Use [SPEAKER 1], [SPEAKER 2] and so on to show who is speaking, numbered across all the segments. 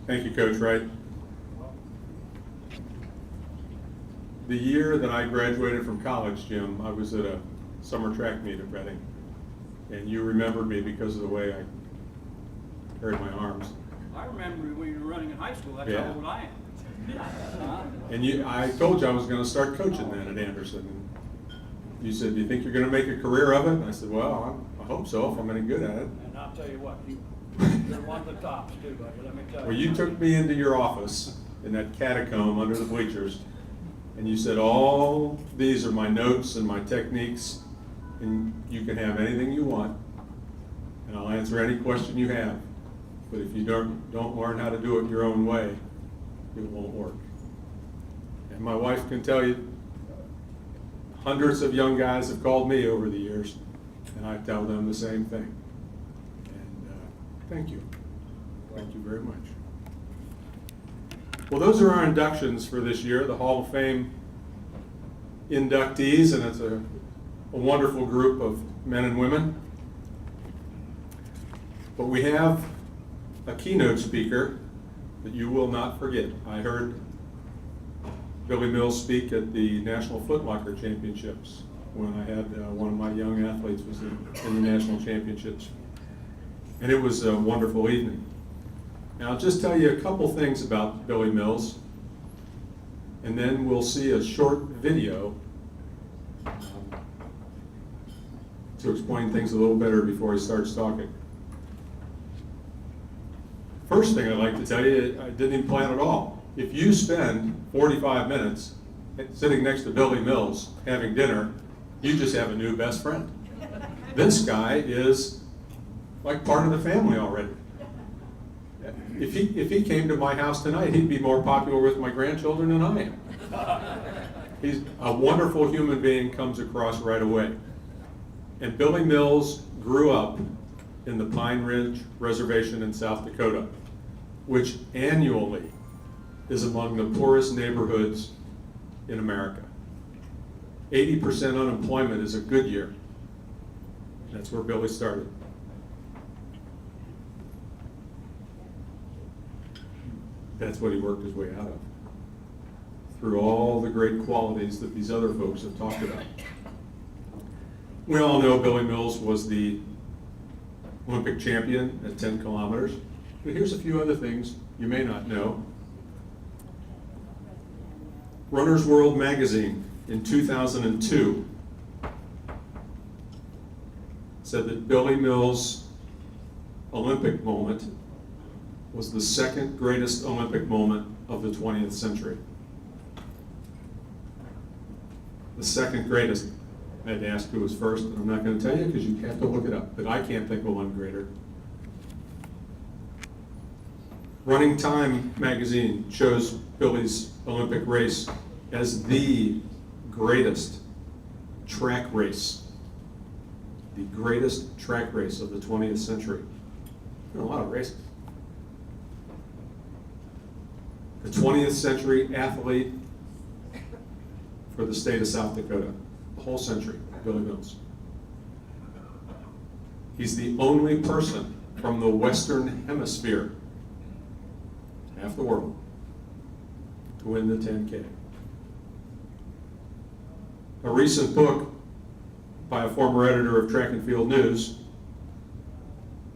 [SPEAKER 1] Thank you, Coach Wright. The year that I graduated from college, Jim, I was at a summer track meet at Reading, and you remembered me because of the way I carried my arms.
[SPEAKER 2] I remember when you were running in high school. That's
[SPEAKER 1] Yeah.
[SPEAKER 2] how old I am.
[SPEAKER 1] And I told you I was going to start coaching then at Anderson. And you said, "Do you think you're going to make a career of it?" And I said, "Well, I hope so, if I'm any good at it."
[SPEAKER 2] And I'll tell you what, you're one of the tops too, buddy. Let me tell you.
[SPEAKER 1] Well, you took me into your office in that catacomb under the bleachers, and you said, "All these are my notes and my techniques, and you can have anything you want, and I'll answer any question you have. But if you don't learn how to do it your own way, it won't work." And my wife can tell you, hundreds of young guys have called me over the years, and I tell them the same thing. And thank you. Thank you very much. Well, those are our inductions for this year, the Hall of Fame inductees, and it's a wonderful group of men and women. But we have a keynote speaker that you will not forget. I heard Billy Mills speak at the National Foot Locker Championships when I had one of my young athletes was in the National Championships. And it was a wonderful evening. Now, I'll just tell you a couple things about Billy Mills, and then we'll see a short video to explain things a little better before he starts talking. First thing I'd like to tell you, I didn't even plan at all. If you spend 45 minutes sitting next to Billy Mills having dinner, you just have a new best friend. This guy is like part of the family already. If he came to my house tonight, he'd be more popular with my grandchildren than I am. He's a wonderful human being, comes across right away. And Billy Mills grew up in the Pine Ridge Reservation in South Dakota, which annually is among the poorest neighborhoods in America. 80% unemployment is a good year. That's where Billy started. That's what he worked his way out of, through all the great qualities that these other folks have talked about. We all know Billy Mills was the Olympic champion at 10 kilometers, but here's a few other things you may not know. Runner's World magazine in 2002 said that Billy Mills' Olympic moment was the second greatest Olympic moment of the 20th century. The second greatest. I had to ask who was first, and I'm not going to tell you because you have to look it up, but I can't think of one greater. Running Time magazine chose Billy's Olympic race as the greatest track race. The greatest track race of the 20th century. There are a lot of races. The 20th century athlete for the state of South Dakota. The whole century, Billy Mills. He's the only person from the Western Hemisphere, half the world, to win the 10K. A recent book by a former editor of Track and Field News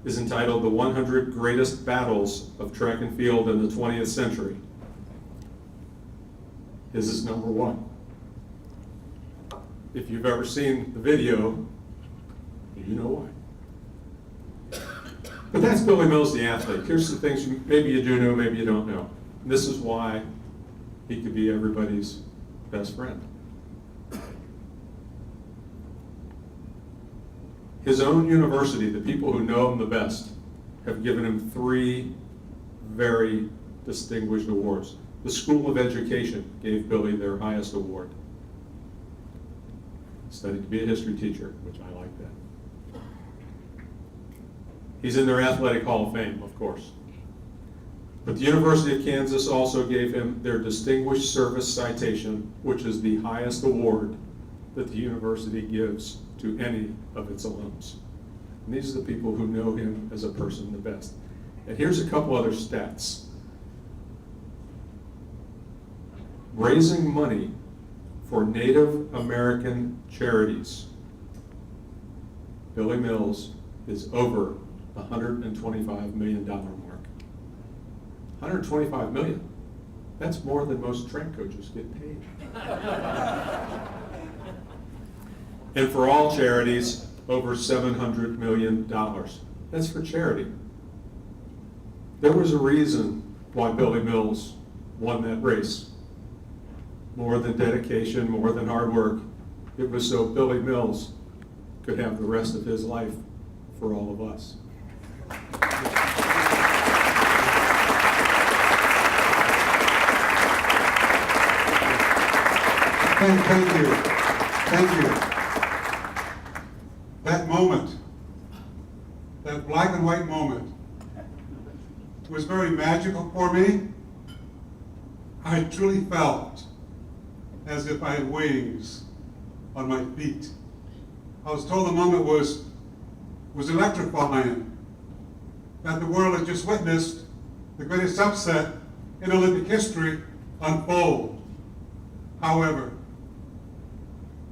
[SPEAKER 1] is entitled The 100 Greatest Battles of Track and Field in the 20th Century. His is number one. If you've ever seen the video, you know why. But that's Billy Mills, the athlete. Here's some things maybe you do know, maybe you don't know. This is why he could be everybody's best friend. His own university, the people who know him the best, have given him 3 very distinguished awards. The School of Education gave Billy their highest award. Studied to be a history teacher, which I like that. He's in their Athletic Hall of Fame, of course. But the University of Kansas also gave him their Distinguished Service Citation, which is the highest award that the university gives to any of its alums. And these are the people who know him as a person the best. And here's a couple other stats. raising money for Native American charities. Billy Mills is over the $125 million mark. $125 million. That's more than most track coaches get paid. And for all charities, over $700 million. That's for charity. There was a reason why Billy Mills won that race. More than dedication, more than hard work. It was so Billy Mills could have the rest of his life for all of us.
[SPEAKER 3] Thank you. Thank you. That moment, that black and white moment, was very magical for me. I truly felt as if I had wings on my feet. I was told the moment was electrifying, that the world had just witnessed the greatest upset in Olympic history unfold. However,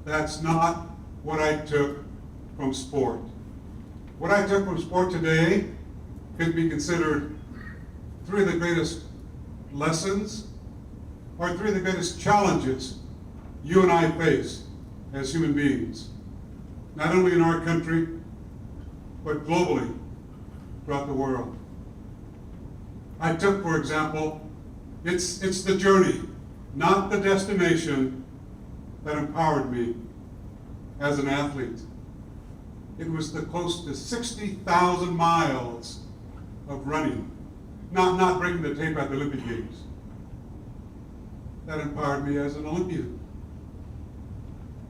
[SPEAKER 3] that's not what I took from sport. What I took from sport today could be considered three of the greatest lessons or three of the greatest challenges you and I face as human beings, not only in our country, but globally throughout the world. I took, for example, it's the journey, not the destination, that empowered me as an athlete. It was the close to 60,000 miles of running, not breaking the tape at the Olympic Games, that empowered me as an Olympian.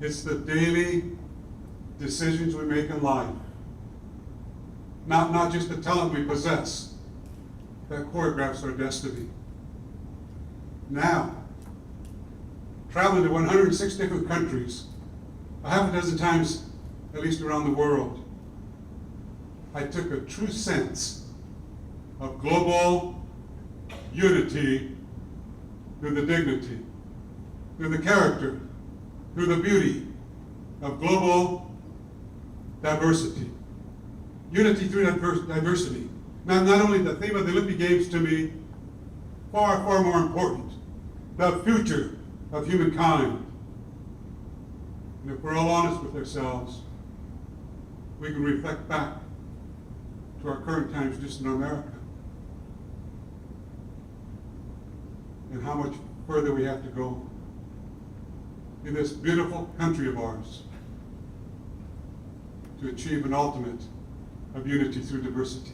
[SPEAKER 3] It's the daily decisions we make in life, not just the talent we possess, that choreographs our destiny. Now, traveling to 106 different countries, a half a dozen times at least around the world, I took a true sense of global unity through the dignity, through the character, through the beauty of global diversity. Unity through diversity. Not only the theme of the Olympic Games to me, far, far more important, the future of humankind. And if we're all honest with ourselves, we can reflect back to our current times just in America and how much further we have to go in this beautiful country of ours to achieve an ultimate of unity through diversity.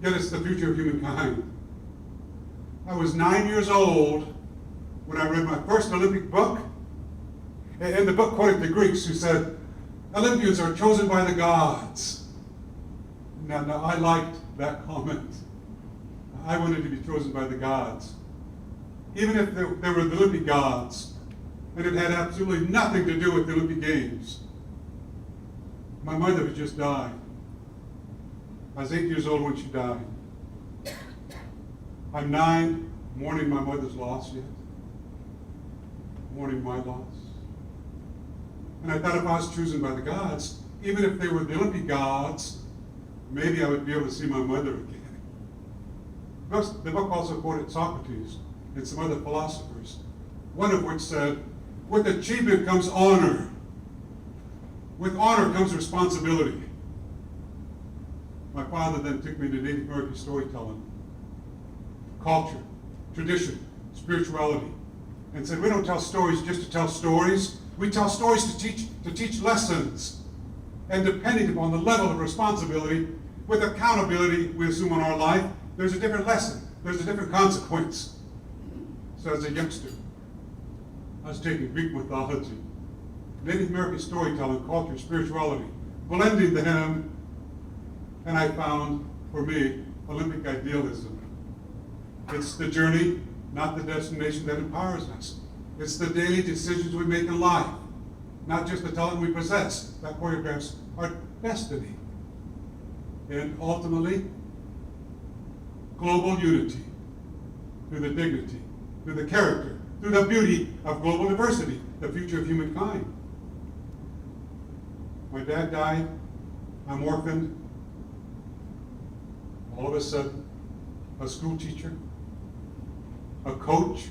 [SPEAKER 3] Yet it's the future of humankind. I was 9 years old when I read my first Olympic book, and the book quoted the Greeks who said, Olympians are chosen by the gods. Now I liked that comment. I wanted to be chosen by the gods. Even if they were the Olympic gods, and it had absolutely nothing to do with the Olympic Games. My mother had just died. I was 8 years old when she died. I'm 9, mourning my mother's loss yet. Mourning my loss. And I thought if I was chosen by the gods, even if they were the Olympic gods, maybe I would be able to see my mother again. The book also quoted Socrates and some other philosophers, one of which said, with achievement comes honor. With honor comes responsibility. My father then took me to Native American storytelling, culture, tradition, spirituality, and said, we don't tell stories just to tell stories. We tell stories to teach lessons. And depending upon the level of responsibility, with accountability we assume on our life, there's a different lesson. There's a different consequence. So as a youngster, I was taking Greek mythology, Native American storytelling, culture, spirituality, blending them, and I found, for me, Olympic idealism. It's the journey, not the destination, that empowers us. It's the daily decisions we make in life, not just the talent we possess, that choreographs our destiny. And ultimately, global unity through the dignity, through the character, through the beauty of global diversity, the future of humankind. My dad died. I'm orphaned. All of a sudden, a school teacher, a coach,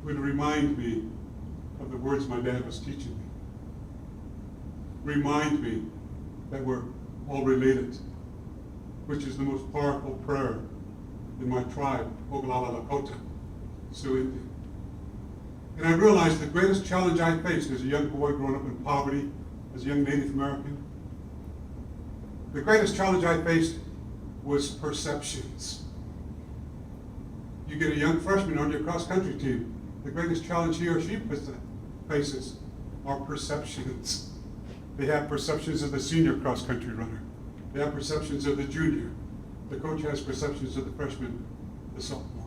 [SPEAKER 3] would remind me of the words my dad was teaching me. Remind me that we're all related, which is the most powerful prayer in my tribe, Oglala Lakota, Sioux Indian. And I realized the greatest challenge I faced as a young boy growing up in poverty, as a young Native American, the greatest challenge I faced was perceptions. You get a young freshman on your cross-country team, the greatest challenge he or she faces are perceptions. They have perceptions of the senior cross-country runner. They have perceptions of the junior. The coach has perceptions of the freshman, the sophomore.